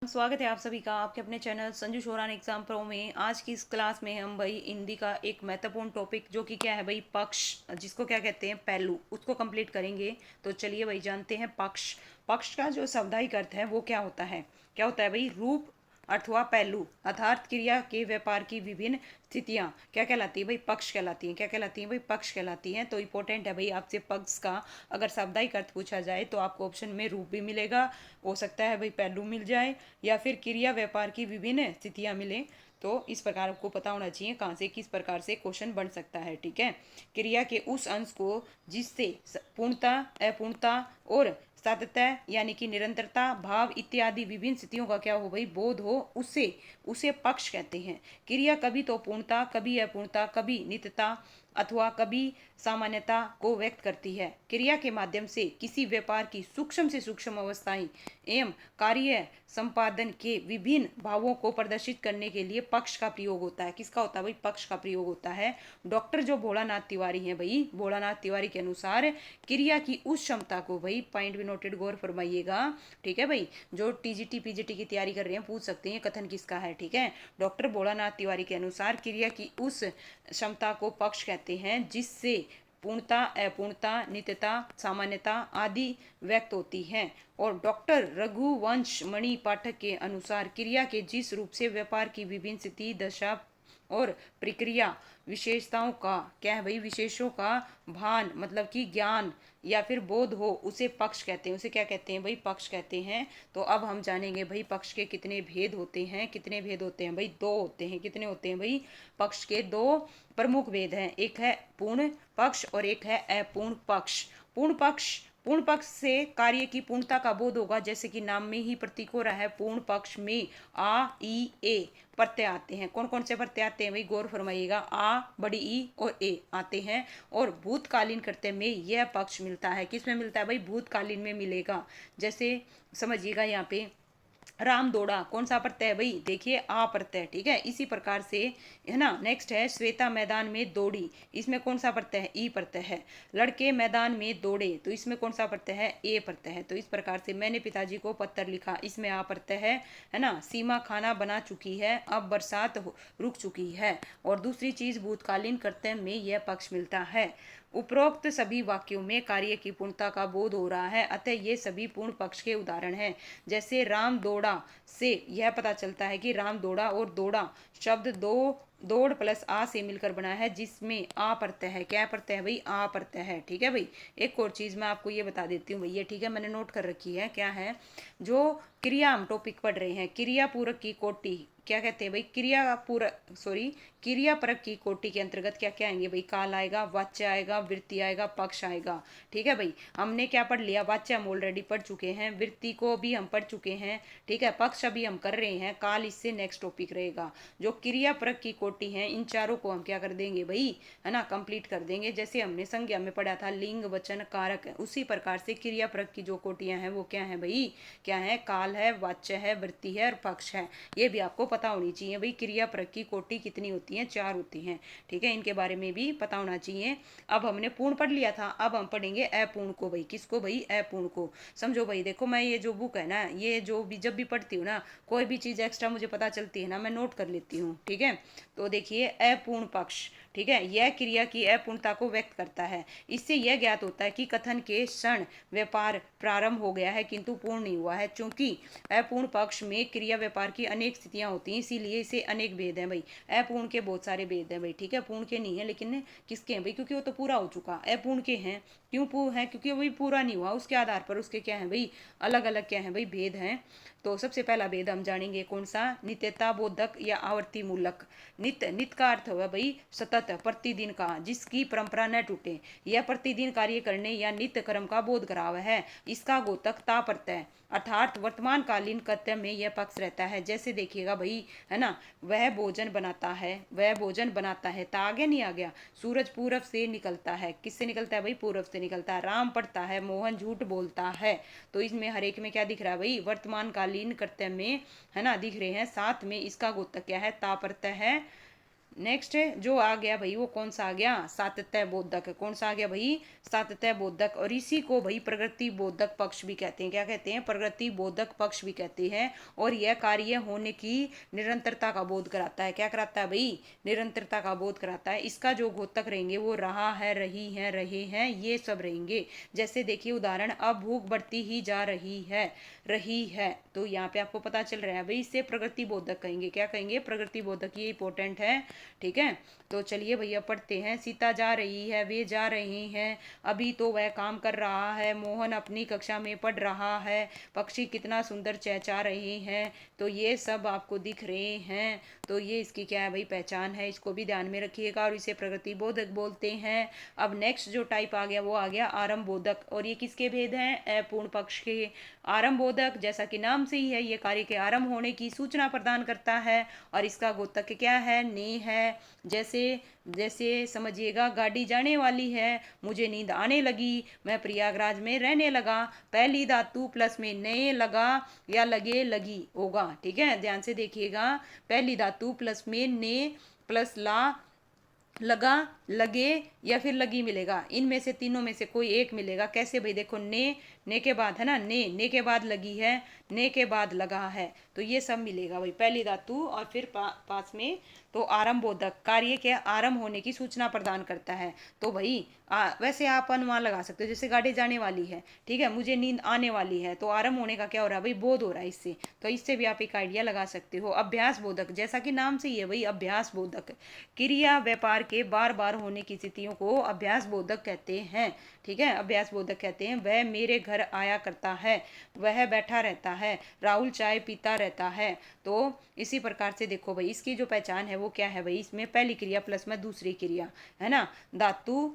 स्वागत है आप सभी का आपके अपने channel Sanju Sheoran exam pro में। आज की इस क्लास में हम भाई हिंदी का एक महत्वपूर्ण टॉपिक जो कि क्या है भाई पक्ष, जिसको क्या कहते हैं पहलू, उसको कंप्लीट करेंगे। तो चलिए भाई जानते हैं पक्ष। पक्ष का जो शब्दायिक अर्थ है वो क्या होता है? क्या होता है भाई? रूप अथवा पहलू अर्थात क्रिया के व्यापार की विभिन्न स्थितियां क्या कहलाती है भाई? पक्ष कहलाती हैं। क्या कहलाती हैं भाई? पक्ष कहलाती हैं। तो इंपॉर्टेंट है भाई आपसे पक्ष का अगर शाब्दिक अर्थ पूछा जाए तो आपको ऑप्शन में रूप भी मिलेगा, हो सकता है भाई पहलू मिल जाए, या फिर क्रिया व्यापार की विभिन्न स्थितियां मिले। तो इस प्रकार आपको पता होना चाहिए कहाँ से किस प्रकार से क्वेश्चन बन सकता है। ठीक है, क्रिया के उस अंश को जिससे पूर्णता, अपूर्णता और सातत्य यानी कि निरंतरता, भाव इत्यादि विभिन्न स्थितियों का क्या हो भाई बोध हो, उसे उसे पक्ष कहते हैं। क्रिया कभी तो पूर्णता, कभी अपूर्णता, कभी नित्यता अथवा कभी सामान्यता को व्यक्त करती है। क्रिया के माध्यम से किसी व्यापार की सूक्ष्म से सूक्ष्म अवस्थाएं एवं कार्य संपादन के विभिन्न भावों को प्रदर्शित करने के लिए पक्ष का प्रयोग होता है। किसका होता है भाई? पक्ष का प्रयोग होता है। डॉक्टर जो भोलानाथ तिवारी हैं भाई, भोलानाथ तिवारी के अनुसार क्रिया की उस क्षमता को, भाई पॉइंट भी नोटेड, गौर फरमाइएगा। ठीक है भाई, जो टीजीटी पीजीटी की तैयारी कर रहे हैं पूछ सकते हैं कथन किसका है। ठीक है, डॉक्टर भोलानाथ तिवारी के अनुसार क्रिया की उस क्षमता को पक्ष कहते हैं जिससे पूर्णता, अपूर्णता, नित्यता, सामान्यता आदि व्यक्त होती हैं। और डॉक्टर रघुवंश मणि पाठक के अनुसार क्रिया के जिस रूप से व्यापार की विभिन्न स्थिति, दशा और प्रक्रिया विशेषताओं का क्या है भाई? विशेषों का भान मतलब कि ज्ञान या फिर बोध हो, उसे पक्ष कहते हैं। उसे क्या कहते हैं भाई? पक्ष कहते हैं। तो अब हम जानेंगे भाई पक्ष के कितने भेद होते हैं। कितने भेद होते हैं भाई? दो होते हैं। कितने होते हैं भाई? पक्ष के दो प्रमुख भेद हैं, एक है पूर्ण पक्ष और एक है अपूर्ण पक्ष। पूर्ण पक्ष से कार्य की पूर्णता का बोध होगा, जैसे कि नाम में ही प्रतीक हो रहा है। पूर्ण पक्ष में आ ई ए प्रत्यय आते हैं। कौन कौन से प्रत्यय आते हैं भाई? गौर फरमाइएगा। आ, बड़ी ई और ए आते हैं। और भूतकालीन कर्तव्य में यह पक्ष मिलता है। किस में मिलता है भाई? भूतकालीन में मिलेगा। जैसे समझिएगा यहाँ पे राम दौड़ा, कौन सा प्रत्यय है भाई? देखिए आ प्रत्यय। ठीक है, इसी प्रकार से है ना। नेक्स्ट है श्वेता मैदान में दौड़ी, इसमें कौन सा प्रत्यय है? ई प्रत्यय है। लड़के मैदान में दौड़े, तो इसमें कौन सा प्रत्यय है? ए प्रत्यय है। तो इस प्रकार से मैंने पिताजी को पत्र लिखा, इसमें आ प्रत्यय है ना। सीमा खाना बना चुकी है, अब बरसात रुक चुकी है। और दूसरी चीज भूतकालीन कर्तव्य में यह पक्ष मिलता है। उपरोक्त सभी वाक्यों में कार्य की पूर्णता का बोध हो रहा है, अतः ये सभी पूर्ण पक्ष के उदाहरण हैं। जैसे राम दौड़ा से यह पता चलता है कि राम दौड़ा और दौड़ा शब्द दो दौड़ प्लस आ से मिलकर बना है, जिसमें आ प्रत्यय है। क्या प्रत्यय है भाई? आ प्रत्यय है। ठीक है भाई, एक और चीज मैं आपको ये बता देती हूँ भैया। ठीक है, मैंने नोट कर रखी है। क्या है? जो क्रिया हम टॉपिक पढ़ रहे हैं, क्रिया पूरक की कोटि क्या कहते हैं भाई? क्रिया पूरक, सॉरी, क्रिया परक की कोटि के अंतर्गत क्या क्या आएंगे भाई? काल आएगा, वाच्य आएगा, वृत्ति आएगा, पक्ष आएगा। ठीक है भाई, हमने क्या पढ़ लिया? वाच्य हम ऑलरेडी पढ़ चुके हैं, वृत्ति को भी हम पढ़ चुके हैं। ठीक है, पक्ष अभी हम कर रहे हैं, काल इससे नेक्स्ट टॉपिक रहेगा। जो क्रिया परक की कोटि है, इन चारों को हम क्या कर देंगे भाई? है ना, कंप्लीट कर देंगे। जैसे हमने संज्ञा में पढ़ा था लिंग, वचन, कारक, उसी प्रकार से क्रिया परक की जो कोटियां हैं वो क्या है भाई? क्या है? काल है, वाच्य है, वृत्ति है और पक्ष है। ये भी आपको पता होनी चाहिए भाई। क्रिया परक की कोटि कितनी होती है? चार होती हैं। ठीक है, इनके बारे में भी पता होना चाहिए। अब हमने पूर्ण पढ़ लिया था, अब हम पढ़ेंगे अपूर्ण को भाई। किसको भाई? अपूर्ण को। समझो भाई, देखो मैं ये जो बुक है ना, ये जो भी जब भी पढ़ती हूँ ना, कोई भी चीज एक्स्ट्रा मुझे पता चलती है ना, मैं नोट कर लेती हूँ। ठीक है, तो देखिए अपूर्ण पक्ष, ठीक है, यह क्रिया की अपूर्णता को व्यक्त करता है। इससे यह ज्ञात होता है कि कथन के क्षण व्यापार प्रारंभ हो गया है किंतु पूर्ण नहीं हुआ है। चूंकि अपूर्ण पक्ष में क्रिया व्यापार की अनेक स्थितियां होती हैं, इसीलिए इसे अनेक भेद हैं भाई। अपूर्ण के बहुत सारे भेद हैं भाई। ठीक है, पूर्ण के नहीं है, लेकिन किसके हैं भाई? क्योंकि वो तो पूरा हो चुका। अपूर्ण के हैं, क्यों पूर्ण है? क्योंकि वही पूरा नहीं हुआ, उसके आधार पर उसके क्या है भाई? अलग अलग क्या है भाई? भेद हैं। तो सबसे पहला भेद हम जानेंगे कौन सा? नित्यता बोधक या आवर्ती मूलक। नित्य का अर्थ हुआ भाई सतत, प्रतिदिन का, जिसकी परंपरा न टूटे, यह प्रतिदिन कार्य करने या नित्य कर्म का बोध कराव है। इसका गोतक ता प्रत्यय अर्थात वर्तमान कालीन कर्तव्य में यह पक्ष रहता है। जैसे देखिएगा भाई, है ना, वह भोजन बनाता है, वह भोजन बनाता है, ता आगे नहीं आ गया। सूरज पूरब से निकलता है, किससे निकलता है भाई? पूरब से निकलता है। राम पढ़ता है, मोहन झूठ बोलता है। तो इसमें हर एक में क्या दिख रहा है भाई? वर्तमान कालीन कर्तव्य में, है ना, दिख रहे हैं। साथ में इसका गोतक क्या है? ता प्रत्यय है। नेक्स्ट जो आ गया भाई वो कौन सा आ गया, सातत्य बोधक। कौन सा आ गया भाई, सातत्य बोधक। और इसी को भाई प्रकृति बोधक पक्ष भी कहते हैं। क्या कहते हैं, प्रकृति बोधक पक्ष भी कहते हैं। और यह कार्य होने की निरंतरता का बोध कराता है। क्या कराता है भाई, निरंतरता का बोध कराता है। इसका जो घोतक रहेंगे वो रहा है, रही है, रहे हैं, ये सब रहेंगे। जैसे देखिए उदाहरण, अब भूख बढ़ती ही जा रही है, रही है, तो यहाँ पे आपको पता चल रहा है भाई इसे प्रकृति बोधक कहेंगे। क्या कहेंगे, प्रकृति बोधक। ये इंपॉर्टेंट है, ठीक है। तो चलिए भैया पढ़ते हैं। सीता जा रही है, वे जा रहे हैं, अभी तो वह काम कर रहा है, मोहन अपनी कक्षा में पढ़ रहा है, पक्षी कितना सुंदर चहचहा रहे हैं। तो ये सब आपको दिख रहे हैं। तो ये इसकी क्या है भाई, पहचान है। इसको भी ध्यान में रखिएगा और इसे प्रकृति बोधक बोलते हैं। अब नेक्स्ट जो टाइप आ गया वो आ गया आरंभ बोधक। और ये किसके भेद हैं, अपूर्ण पक्ष के। आरंभ बोधक जैसा कि नाम से ही है, ये कार्य के आरंभ होने की सूचना प्रदान करता है। और इसका घोतक क्या है, ने है। जैसे जैसे समझिएगा, गाड़ी जाने वाली है, मुझे नींद आने लगी, मैं प्रयागराज में रहने लगा। पहली धातु प्लस में ने लगा या लगे, लगी होगा, ठीक है। ध्यान से देखिएगा, पहली धातु प्लस में ने प्लस ला, लगा, लगे या फिर लगी मिलेगा। इनमें से तीनों में से कोई एक मिलेगा। कैसे भाई, देखो ने के बाद है ना, ने के बाद लगी है, ने के बाद लगा है, तो ये सब मिलेगा भाई, पहली धातु और फिर पास में। तो आरंभ बोधक कार्य के आरंभ होने की सूचना प्रदान करता है। तो भाई वैसे आप अनुमान लगा सकते हो, जैसे गाड़ी जाने वाली है, ठीक है, मुझे नींद आने वाली है, तो आरंभ होने का क्या हो रहा है भाई, बोध हो रहा है इससे। तो इससे भी आप एक आइडिया लगा सकते हो। अभ्यास बोधक, जैसा कि नाम से ही है भाई, अभ्यास बोधक। क्रिया व्यापार के बार बार होने की स्थितियों को अभ्यास बोधक कहते हैं, ठीक है। अभ्यास बोधक कहते हैं। वह मेरे घर आया करता है, वह बैठा रहता है, राहुल चाय पीता रहता है। तो इसी प्रकार से देखो भाई, इसकी जो पहचान है वो क्या है भाई, इसमें पहली क्रिया प्लस में दूसरी क्रिया, है ना। धातु,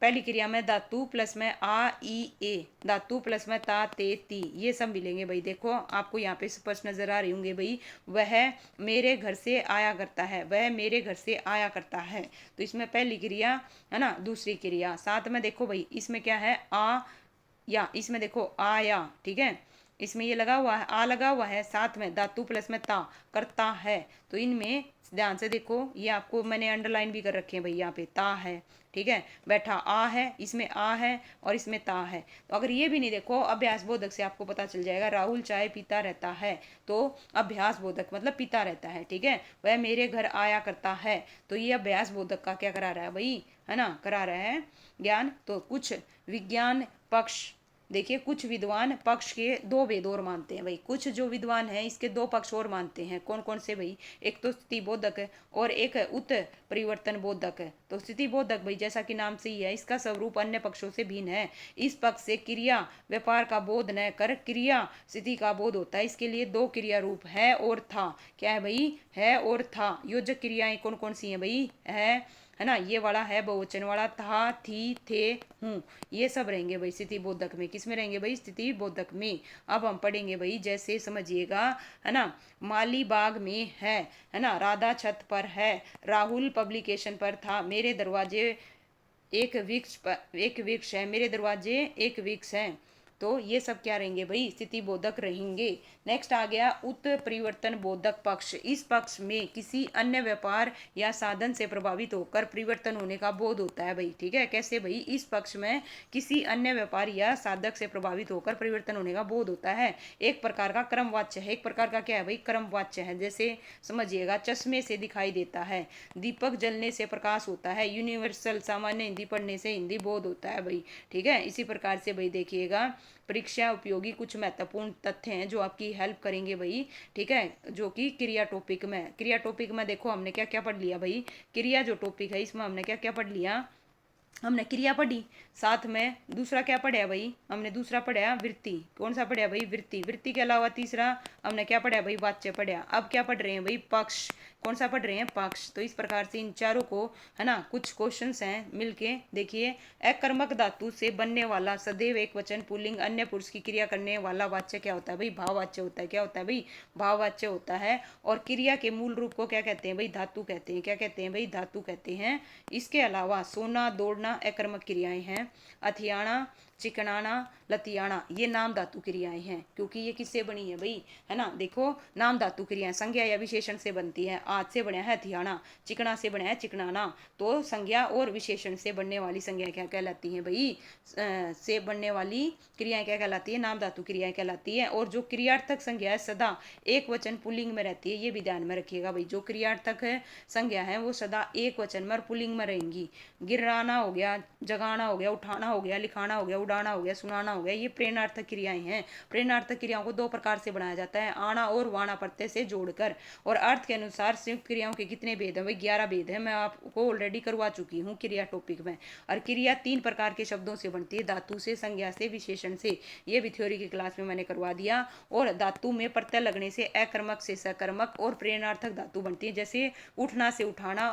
पहली क्रिया में धातु प्लस में आ ई ए, धातु प्लस में ता ते ती, ये सब मिलेंगे भाई। देखो आपको यहाँ पे स्पष्ट नजर आ रही होंगे भाई, वह मेरे घर से आया करता है, वह मेरे घर से आया करता है। तो इसमें पहली क्रिया है ना, दूसरी क्रिया। साथ में देखो भाई, इसमें क्या है, आ या, इसमें देखो आया, ठीक है, इसमें ये लगा हुआ है, आ लगा हुआ है, साथ में धातु प्लस में ता, करता है। तो इनमें ध्यान से देखो, ये आपको मैंने अंडरलाइन भी कर रखे हैं भाई, यहाँ पे ता है, ठीक है। बैठा आ है, इसमें आ है और इसमें ता है। तो अगर ये भी नहीं देखो, अभ्यास बोधक से आपको पता चल जाएगा, राहुल चाय पीता रहता है, तो अभ्यास बोधक मतलब पीता रहता है, ठीक है। वह मेरे घर आया करता है, तो ये अभ्यास बोधक का क्या करा रहा है भाई, है ना, करा रहा है ज्ञान। तो कुछ विज्ञान पक्ष, देखिए कुछ विद्वान पक्ष के दो भेद और मानते हैं भाई। कुछ जो विद्वान हैं इसके दो पक्ष और मानते हैं। कौन कौन से भाई, एक तो स्थिति बोधक है और एक उत परिवर्तन बोधक है। तो स्थिति बोधक भाई जैसा कि नाम से ही है, इसका स्वरूप अन्य पक्षों से भिन्न है। इस पक्ष से क्रिया व्यापार का बोध न कर क्रिया स्थिति का बोध होता है। इसके लिए दो क्रिया रूप है और था। क्या है भाई, है और था। योजक क्रियाएं कौन कौन सी हैं भाई, है ना, ये वाला है बहुवचन वाला, था, थी, थे, हूँ, ये सब रहेंगे भाई स्थिति बोधक में। किस में रहेंगे भाई, स्थिति बोधक में। अब हम पढ़ेंगे भाई, जैसे समझिएगा, है ना, माली बाग में है ना, राधा छत पर है, राहुल पब्लिकेशन पर था, मेरे दरवाजे एक वृक्ष है, मेरे दरवाजे एक वृक्ष है। तो ये सब क्या रहेंगे भाई, स्थिति बोधक रहेंगे। नेक्स्ट आ गया उत्परिवर्तन बोधक पक्ष। इस पक्ष में किसी अन्य व्यापार या साधन से प्रभावित होकर परिवर्तन होने का बोध होता है भाई, ठीक है। कैसे भाई, इस पक्ष में किसी अन्य व्यापार या साधक से प्रभावित होकर परिवर्तन होने का बोध होता है। एक प्रकार का क्रमवाच्य है, एक प्रकार का क्या है भाई, क्रमवाच्य है। जैसे समझिएगा, चश्मे से दिखाई देता है, दीपक जलने से प्रकाश होता है, यूनिवर्सल सामान्य हिंदी पढ़ने से हिंदी बोध होता है भाई, ठीक है। इसी प्रकार से भाई देखिएगा, परीक्षा उपयोगी कुछ महत्वपूर्ण तथ्य हैं जो आपकी हेल्प करेंगे भाई, ठीक है, जो कि क्रिया टॉपिक में। क्रिया टॉपिक में देखो हमने क्या क्या पढ़ लिया भाई, क्रिया जो टॉपिक है इसमें हमने क्या क्या पढ़ लिया, हमने क्रिया पढ़ी, साथ में दूसरा क्या पढ़ा भाई, हमने दूसरा पढ़ा वृत्ति। कौन सा पढ़ा भाई, वृत्ति। वृत्ति के अलावा तीसरा हमने क्या पढ़ा भाई, वाच्य पढ़ा। अब क्या पढ़ रहे हैं भाई, पक्ष। कौन सा पढ़ रहे हैं, पक्ष। तो इस प्रकार से इन चारों को, है ना, कुछ क्वेश्चंस हैं मिलके देखिए। अकर्मक धातु से बनने वाला सदैव एक वचन पुल्लिंग अन्य पुरुष की क्रिया करने वाला वाच्य क्या होता है भाई, भाववाच्य होता है। क्या होता है भाई, भाववाच्य होता है। और क्रिया के मूल रूप को क्या कहते हैं भाई, धातु कहते हैं। क्या कहते हैं भाई, धातु कहते हैं। इसके अलावा सोना, दौड़ना अकर्मक क्रियाएं हैं। अथियाना चिकनाना, लतियाना, ये नाम धातु क्रियाएं हैं, क्योंकि ये किससे बनी है भाई, है ना। देखो नाम धातु क्रियाएं संज्ञा या विशेषण से बनती है। आज से बना है हथियाना, चिकना से बना है चिकनाना, तो संज्ञा और विशेषण से बनने वाली संज्ञा क्या कहलाती है भाई, से बनने वाली क्रियाएं क्या कहलाती है, नाम धातु क्रियाएं कहलाती है। और जो क्रियार्थक संज्ञा है सदा एक वचन पुल्लिंग में रहती है, ये भी ध्यान में रखिएगा भाई। जो क्रियार्थक है संज्ञा है वो सदा एक वचन में और पुल्लिंग में रहेंगी। गिराना हो गया, जगाना हो गया, उठाना हो गया, लिखाना हो गया, उड़ाना हो गया, सुनाना हो गया, ये प्रेरणार्थक क्रियाएं हैं। प्रेरणार्थक क्रियाओं को दो प्रकार से बनाया जाता है, आना और वाणा प्रत्यय से जोड़कर। और अर्थ के अनुसार संयुक्त क्रियाओं के कितने भेद है भाई, 11 भेद है। मैं आपको ऑलरेडी करवा चुकी हूँ क्रिया टॉपिक में। और क्रिया 3 प्रकार के शब्दों से बनती है, धातु से, संज्ञा से, विशेषण से। ये भी थ्योरी की क्लास में मैंने करवा दिया। और धातु में प्रत्यय लगने से अकर्मक से सकर्मक और प्रेरणार्थक धातु बनती है। जैसे उठना से उठाना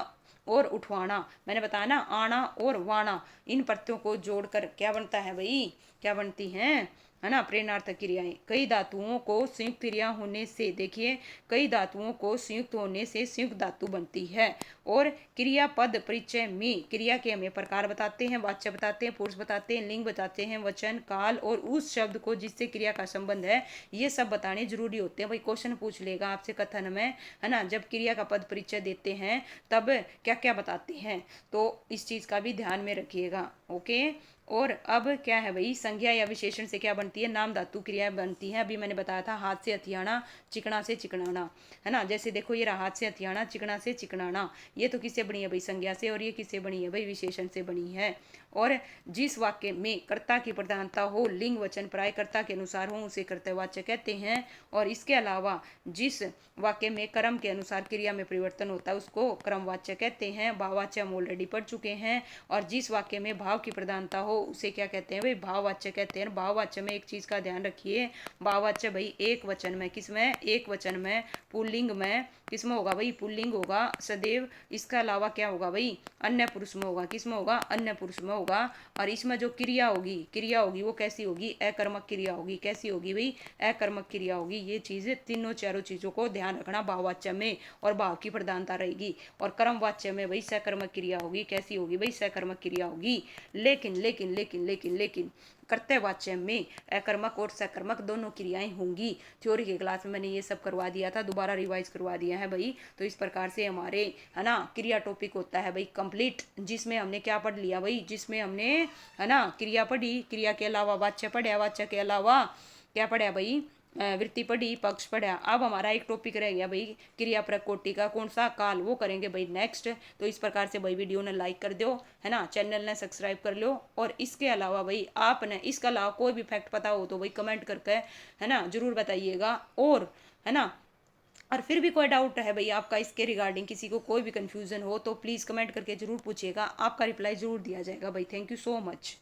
और उठवाना, मैंने बताया ना, आना और वाना, इन प्रत्ययों को जोड़कर क्या बनता है भाई, क्या बनती हैं, है ना, प्रेरणार्थक क्रियाएं। कई धातुओं को संयुक्त क्रिया होने से, देखिए, कई धातुओं को संयुक्त होने से संयुक्त धातु बनती है। और क्रियापद परिचय में क्रिया के हमें प्रकार बताते हैं, वाच्य बताते हैं, पुरुष बताते हैं, लिंग बताते हैं, वचन, काल और उस शब्द को जिससे क्रिया का संबंध है, ये सब बताने जरूरी होते हैं भाई। क्वेश्चन पूछ लेगा आपसे कथन में, है ना, जब क्रिया का पद परिचय देते हैं तब क्या क्या बताते हैं, तो इस चीज का भी ध्यान में रखिएगा। ओके। और अब क्या है भाई, संज्ञा या विशेषण से क्या बनती है, नाम धातु क्रिया बनती है। अभी मैंने बताया था हाथ से हथियाना, चिकना से चिकनाना, है ना। जैसे देखो ये रहा, हाथ से हथियाना, चिकना से चिकनाना, ये तो किससे बनी है भाई, संज्ञा से। और ये किससे बनी है भाई, विशेषण से बनी है। और जिस वाक्य में कर्ता की प्रधानता हो, लिंग वचन प्रायकर्ता के अनुसार हो, उसे कर्तव्यवाच्य कहते हैं। और इसके अलावा जिस वाक्य में कर्म के अनुसार क्रिया में परिवर्तन होता है उसको क्रमवाच्य कहते हैं। भाववाच्य हम ऑलरेडी पढ़ चुके हैं। और जिस वाक्य में भाव की प्रधानता हो उसे क्या कहते हैं भाई, भाववाच्य कहते हैं। भाववाच्य में एक चीज का ध्यान रखिए, भाववाच्य भाई एक वचन में, किसमें, एक वचन में, पुल्लिंग में, किसमें होगा भाई, पुल्लिंग होगा सदैव। इसके अलावा क्या होगा भाई, अन्य पुरुष में होगा, किसमें होगा, अन्य पुरुष में होगा। और इसमें जो क्रिया होगी, क्रिया होगी वो कैसी होगी, अकर्मक क्रिया होगी। कैसी होगी भाई, अकर्मक क्रिया होगी। ये चीज, तीनों चारों चीजों को ध्यान रखना भाववाच्य में, और भाव की प्रधानता रहेगी। और कर्मवाच्य में भाई सकर्मक क्रिया होगी। कैसी होगी भाई, सकर्मक क्रिया होगी। लेकिन लेकिन लेकिन लेकिन लेकिन कर्तव्यवाच्य में अकर्मक और सकर्मक दोनों क्रियाएं होंगी। थ्योरी के क्लास में मैंने ये सब करवा दिया था, दोबारा रिवाइज करवा दिया है भाई। तो इस प्रकार से हमारे, है ना, क्रिया टॉपिक होता है भाई कंप्लीट, जिसमें हमने क्या पढ़ लिया भाई, जिसमें हमने, है ना, क्रिया पढ़ी, क्रिया के अलावा वाच्य पढ़ा, वाच्य के अलावा क्या पढ़ा भाई, वृत्ति पढ़ी, पक्ष पढ़ा। अब हमारा एक टॉपिक रह गया भाई क्रिया प्रकोटि का, कौन सा, काल, वो करेंगे भाई नेक्स्ट। तो इस प्रकार से भाई वीडियो ने लाइक कर दो, है ना, चैनल ने सब्सक्राइब कर लो। और इसके अलावा भाई आपने इसके अलावा कोई भी फैक्ट पता हो तो भाई कमेंट करके, है ना, जरूर बताइएगा। और, है ना, और फिर भी कोई डाउट है भाई आपका इसके रिगार्डिंग, किसी को कोई भी कंफ्यूजन हो तो प्लीज़ कमेंट करके जरूर पूछिएगा, आपका रिप्लाई जरूर दिया जाएगा भाई। Thank you so much.